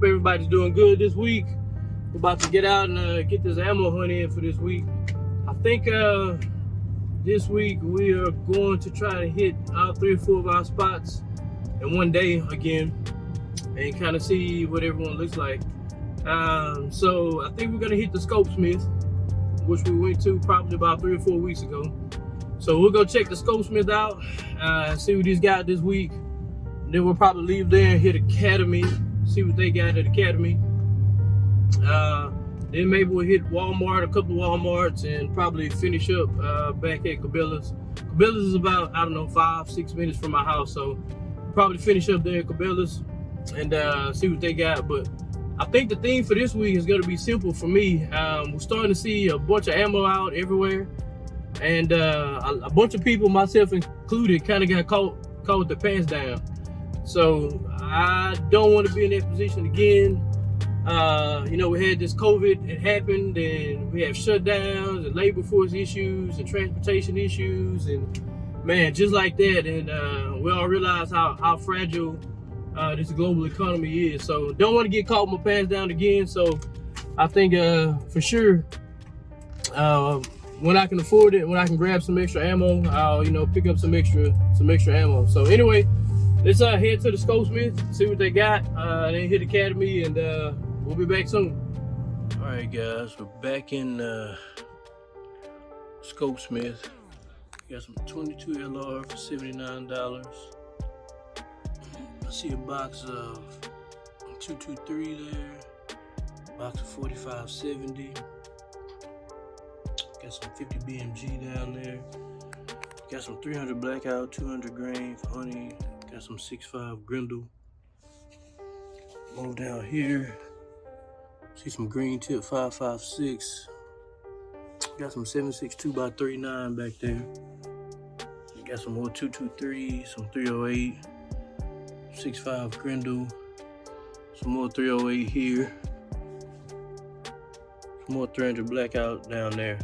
Hope everybody's doing good this week. We're about to get out and get this ammo hunt in for this week. I think this week we are going to try to hit 3 or 4 of our spots in one day again and kind of see what everyone looks like. So I think we're gonna hit the Scopesmith, which we went to probably about 3 or 4 weeks ago. So we'll go check the Scopesmith out, see what he's got this week. And then we'll probably leave there and hit Academy, see what they got at Academy. Then maybe we'll hit Walmart, a couple of Walmarts, and probably finish up back at Cabela's. Cabela's is about, I don't know, 5-6 minutes from my house. So we'll probably finish up there at Cabela's and see what they got. But I think the theme for this week is gonna be simple for me. We're starting to see a bunch of ammo out everywhere. And a bunch of people, myself included, kind of got caught with their pants down. So I don't want to be in that position again. You know, we had this COVID, it happened, and we have shutdowns and labor force issues and transportation issues, and man, just like that. And we all realize how fragile this global economy is. So don't want to get caught with my pants down again. So I think for sure, when I can afford it, when I can grab some extra ammo, I'll, you know, pick up some extra ammo. So anyway, let's head to the Scopesmith, see what they got, then hit Academy, and we'll be back soon. All right, guys, we're back in Scopesmith. Got some 22 LR for $79. I see a box of 223 there, box of 4570. Got some 50 BMG down there. Got some 300 blackout, 200 grain for honey. Got some 6.5 Grindle. Move down here. See some green tip 5.56. Got some 7.62 by 39 back there. Got some more 223, some 308, 6.5 Grindle. Some more 308 here. Some more 300 blackout down there.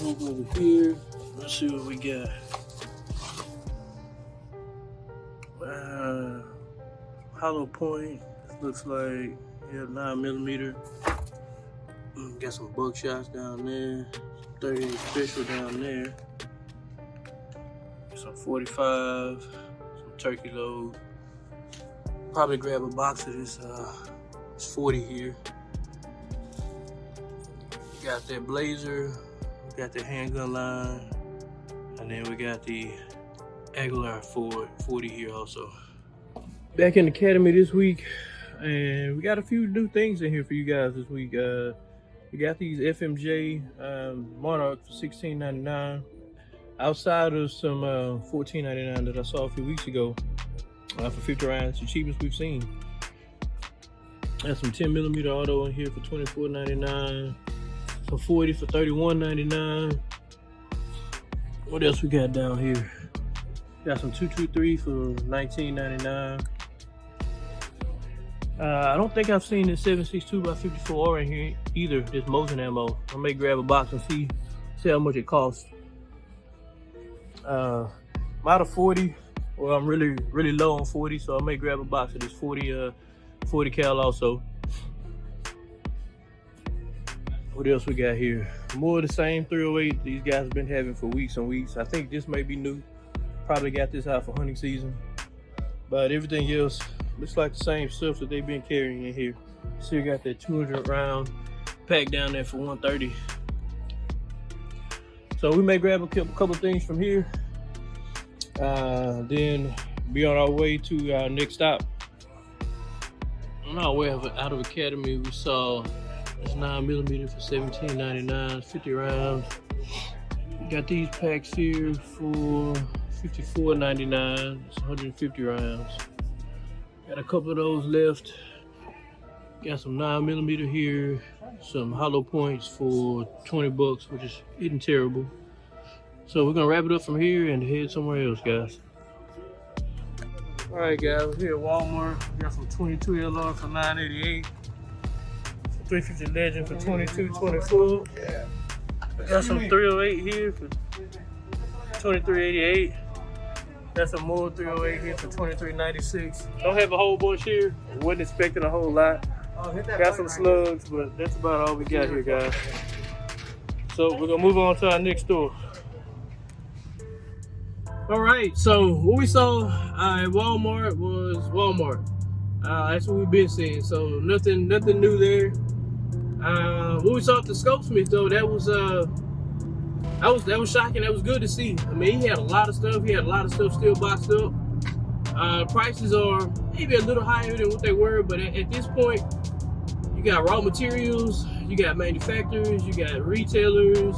Move over here. Let's see what we got. Hollow point. Looks like 9mm. Got some buckshots down there. 38 special down there. Some 45. Some turkey load. Probably grab a box of this 40 here. Got that Blazer, we got the handgun line, and then we got the Aguilar 40 here also. Back in the Academy this week, and we got a few new things in here for you guys this week. We got these FMJ Monarch for $16.99, outside of some $14.99 that I saw a few weeks ago for 50 rounds, the cheapest we've seen. Got some 10mm auto in here for $24.99. Some 40 for $31.99. What else we got down here? Got some 223 for $19.99. I don't think I've seen this 7.62 by 54 in here either, this Mosin ammo. I may grab a box and see how much it costs. I'm out of 40, or I'm really low on 40, so I may grab a box of this 40 cal also. What else we got here? More of the same 308 these guys have been having for weeks and weeks. I think this may be new. Probably got this out for hunting season. But everything else looks like the same stuff that they've been carrying in here. Still got that 200 round pack down there for $130. So we may grab a couple things from here. Then be on our way to our next stop. On our way out of Academy, we saw this 9mm for $17.99, 50 rounds. We got these packs here for $54.99, it's 150 rounds. Got a couple of those left. Got some 9mm here, some hollow points for 20 bucks, which is isn't terrible. So we're gonna wrap it up from here and head somewhere else, guys. All right, guys, we're here at Walmart. We got some 22 LR for $9.88. 350 Legend for $22.24. Got some 308 here for $23.88. That's a Moore 308 here for $23.96. Don't have a whole bunch here. Wasn't expecting a whole lot. Got some slugs, but that's about all we got here, guys. So we're gonna move on to our next store. All right, so what we saw at Walmart was Walmart. That's what we've been seeing. So nothing new there. What we saw at the Scopesmith though, that was shocking. That was good to see. I mean, he had a lot of stuff. He had a lot of stuff still boxed up. Prices are maybe a little higher than what they were, but at this point, you got raw materials, you got manufacturers, you got retailers,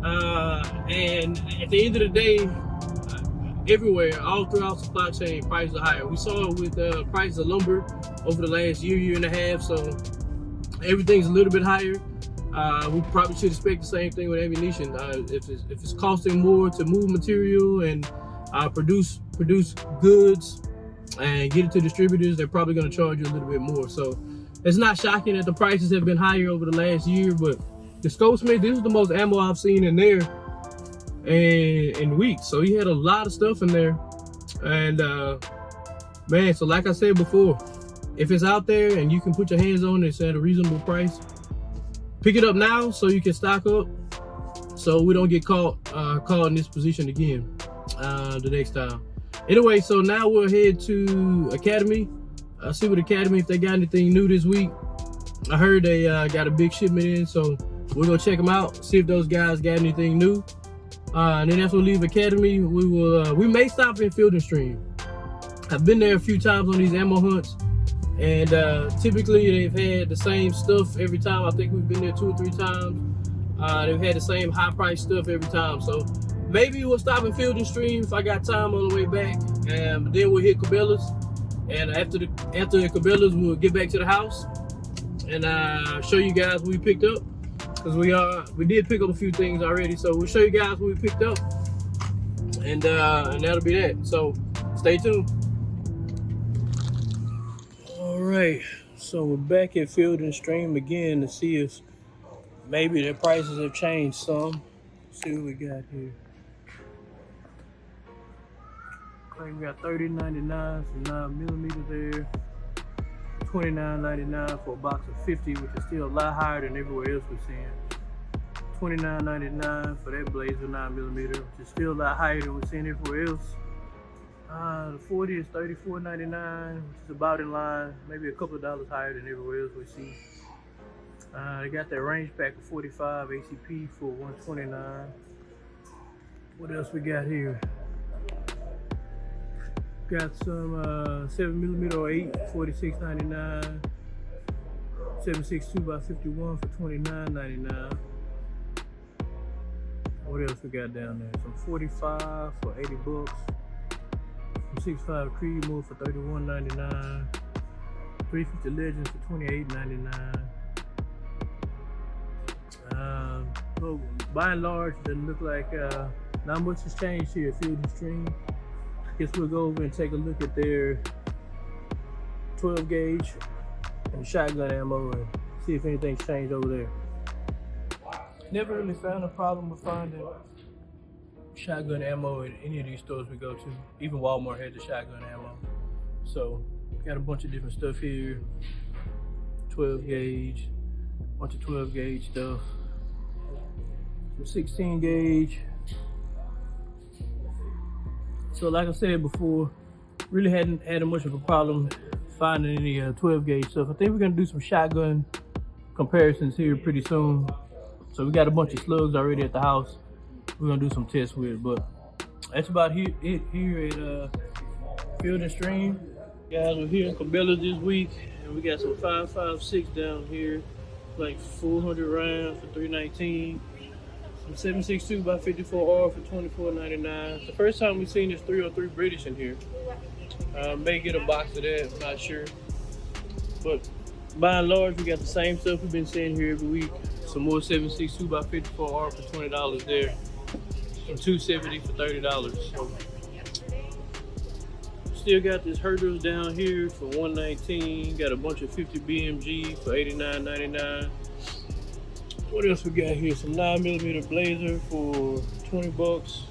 and at the end of the day, everywhere, all throughout supply chain, prices are higher. We saw it with the price of lumber over the last year and a half, so everything's a little bit higher. We probably should expect the same thing with ammunition. If it's costing more to move material and produce goods and get it to distributors, they're probably going to charge you a little bit more. So it's not shocking that the prices have been higher over the last year, but the Scopesmith, this is the most ammo I've seen in there in weeks. So he had a lot of stuff in there, and man, so like I said before, if it's out there and you can put your hands on it, it's at a reasonable price, pick it up now so you can stock up, so we don't get caught in this position again the next time. Anyway, so now we'll head to Academy. See what Academy, if they got anything new this week. I heard they got a big shipment in, so we're gonna check them out, see if those guys got anything new. And then after we leave Academy, we may stop in Field and Stream. I've been there a few times on these ammo hunts, and typically they've had the same stuff every time. I think we've been there 2 or 3 times. They've had the same high price stuff every time. So maybe we'll stop in Field and Stream if I got time on the way back, and then we'll hit Cabela's. And after the Cabela's, we'll get back to the house and show you guys what we picked up, because we did pick up a few things already. So we'll show you guys what we picked up, and that'll be that. So stay tuned. All right, so we're back at Field and Stream again to see if maybe the prices have changed some. Let's see what we got here. We got $30.99 for 9mm there, $29.99 for a box of 50, which is still a lot higher than everywhere else we're seeing. $29.99 for that Blazer 9mm, which is still a lot higher than we're seeing everywhere else. The 40 is $34.99, which is about in line, maybe a couple of dollars higher than everywhere else we see. They got that range pack of 45 ACP for $129. What else we got here? Got some 7mm or 8, $46.99. 7.62 by 51 for $29.99. What else we got down there? Some 45 for 80 bucks. Some 6.5 Creedmoor for $31.99. 350 Legends for $28.99. But by and large, it doesn't look like not much has changed here at Field and Stream. Guess we'll go over and take a look at their 12 gauge and shotgun ammo and see if anything's changed over there. Never really found a problem with finding shotgun ammo in any of these stores we go to. Even Walmart had the shotgun ammo. So got a bunch of different stuff here. 12 gauge, bunch of 12 gauge stuff. Some 16 gauge. So like I said before, really hadn't had much of a problem finding any 12 gauge stuff. I think we're gonna do some shotgun comparisons here pretty soon. So we got a bunch of slugs already at the house we're gonna do some tests with, but that's about it here at Field and Stream. Guys, we're here in Cabela this week, and we got some 5.56 down here, like 400 rounds for $319. Some 7.62 by 54R for $24.99. The first time we've seen this 303 British in here. May get a box of that, I'm not sure. But by and large, we got the same stuff we've been seeing here every week. Some more 7.62 by 54R for $20 there. Some 270 for $30. So still got this Herders down here for $119. Got a bunch of 50 BMG for $89.99. What else we got here? Some 9mm Blazer for 20 bucks.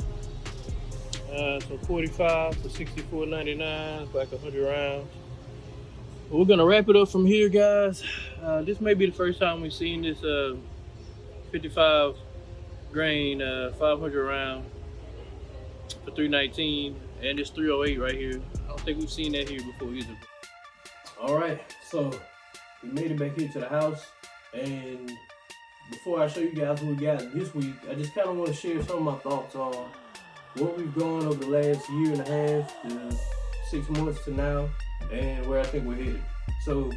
So 45 for $64.99, like 100 rounds. But we're gonna wrap it up from here, guys. This may be the first time we've seen this 55 grain 500 round for $319, and this 308 right here. I don't think we've seen that here before either. All right, so we made it back here to the house, and before I show you guys what we got this week, I just kind of want to share some of my thoughts on what we've gone over the last year and a half to 6 months to now, and where I think we're headed. So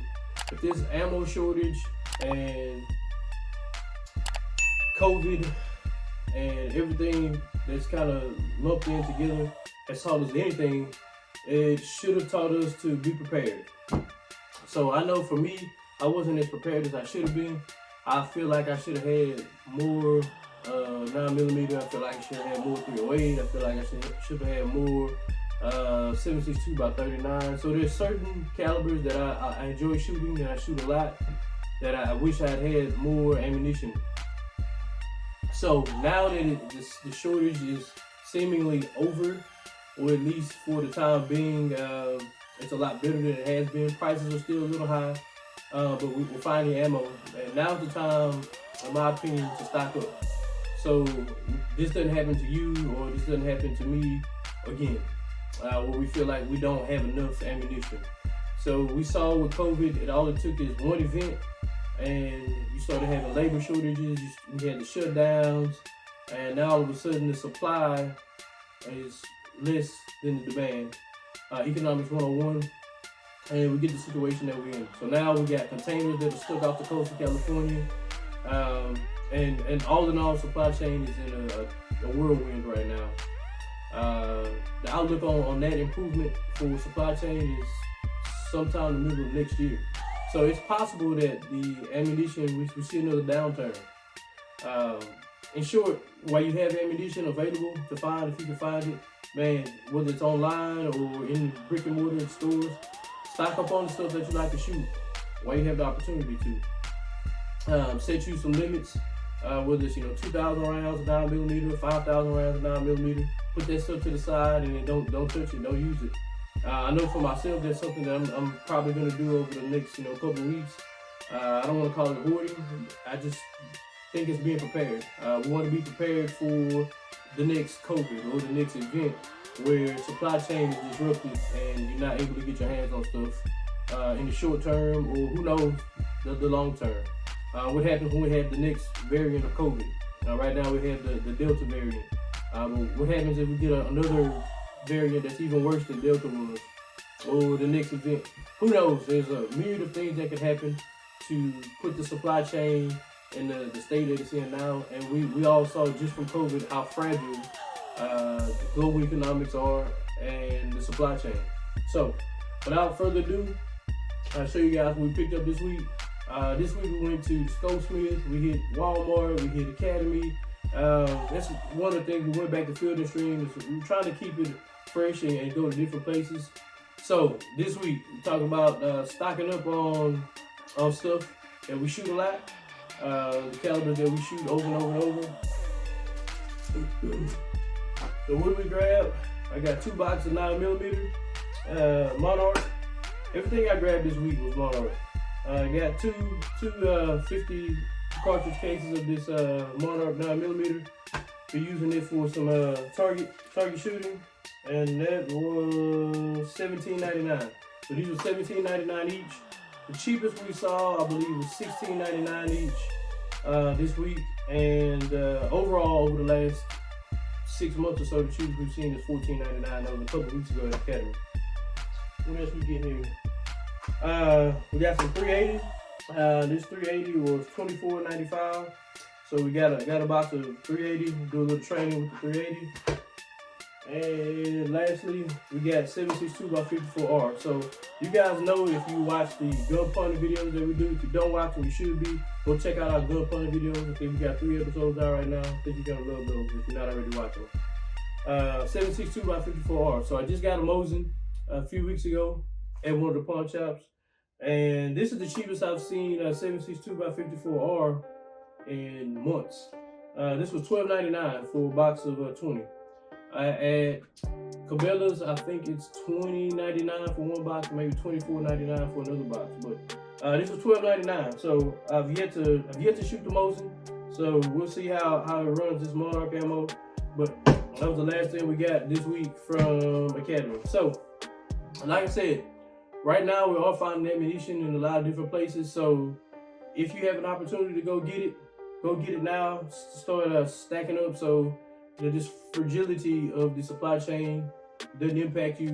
with this ammo shortage and COVID and everything that's kind of lumped in together has taught us anything, it should have taught us to be prepared. So I know for me, I wasn't as prepared as I should have been. I feel like I should have had more 9mm. I feel like I should have had more 308. I feel like I should have had more 7.62 by 39. So there's certain calibers that I enjoy shooting, that I shoot a lot, that I wish I had more ammunition. So now that the shortage is seemingly over, or at least for the time being, it's a lot better than it has been. Prices are still a little high, but we're finding ammo. And now's the time, in my opinion, to stock up. So this doesn't happen to you, or this doesn't happen to me again, where we feel like we don't have enough ammunition. So we saw with COVID, all it took is one event, and you started having labor shortages, we had the shutdowns, and now all of a sudden the supply is less than the demand. Economics 101, and we get the situation that we're in. So now we got containers that are stuck off the coast of California, and all in all, supply chain is in a whirlwind right now. The outlook on that improvement for supply chain is sometime in the middle of next year. So it's possible that the ammunition, we see another downturn. In short, while you have ammunition available to find, if you can find it, man, whether it's online or in brick and mortar stores, stock up on the stuff that you like to shoot while you have the opportunity to. Set you some limits, whether it's 2,000 rounds of 9mm, 5,000 rounds of 9mm. Put that stuff to the side and then don't touch it, don't use it. I know for myself, that's something that I'm probably going to do over the next couple of weeks. I don't want to call it hoarding. I just think it's being prepared. We want to be prepared for the next COVID or the next event where supply chain is disrupted and you're not able to get your hands on stuff in the short term, or who knows, the long term. What happens when we have the next variant of COVID? Right now we have the Delta variant. But what happens if we get another variant that's even worse than Delta was, or the next event? Who knows? There's a myriad of things that could happen to put the supply chain in the state that it's in now. And we all saw just from COVID how fragile the global economics are and the supply chain. So without further ado, I'll show you guys what we picked up this week. This week we went to Scopesmith, we hit Walmart, we hit Academy. That's one of the things. We went back to Field and Stream. We're trying to keep it fresh and go to different places. So this week we talk about stocking up on stuff that we shoot a lot, the calibers that we shoot over and over and over. So what did we grab? I got 2 boxes of 9mm Monarch. Everything I grabbed this week was Monarch. I got two 50 cartridge cases of this Monarch 9mm. We're using it for some target shooting, and that was $17.99. So these were $17.99 each. The cheapest we saw, I believe, was $16.99 each this week, and overall over the last 6 months or so, the cheapest we've seen is $14.99. That was a couple weeks ago at Academy. What else we get here? We got some 380. This 380 was $24.95. So we got a box of 380. Do a little training with the 380. And lastly, we got 7.62 by 54R. So you guys know, if you watch the gun punting videos that we do. If you don't watch them, you should be. Go check out our gun punting videos. I think we got 3 episodes out right now. I think you're gonna love those if you're not already watching them. 7.62 by 54R. So I just got a Mosin a few weeks ago at one of the pawn shops. And this is the cheapest I've seen 7.62 by 54R in months. This was $12.99 for a box of 20. At Cabela's, I think it's $20.99 for one box, maybe $24.99 for another box. But this was $12.99. So I've yet to shoot the Mosin. So we'll see how it runs this Monarch ammo. But that was the last thing we got this week from Academy. So, like I said, right now we're all finding ammunition in a lot of different places. So if you have an opportunity to go get it now. Start stacking up so that this fragility of the supply chain doesn't impact you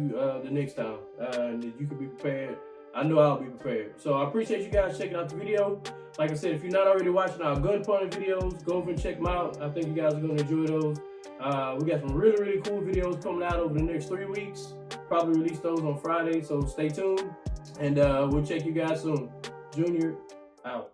the next time. And that you can be prepared. I know I'll be prepared. So I appreciate you guys checking out the video. Like I said, if you're not already watching our gun punting videos, go over and check them out. I think you guys are going to enjoy those. We got some really cool videos coming out over the next 3 weeks. Probably release those on Friday, so stay tuned. And we'll check you guys soon. Junior, out.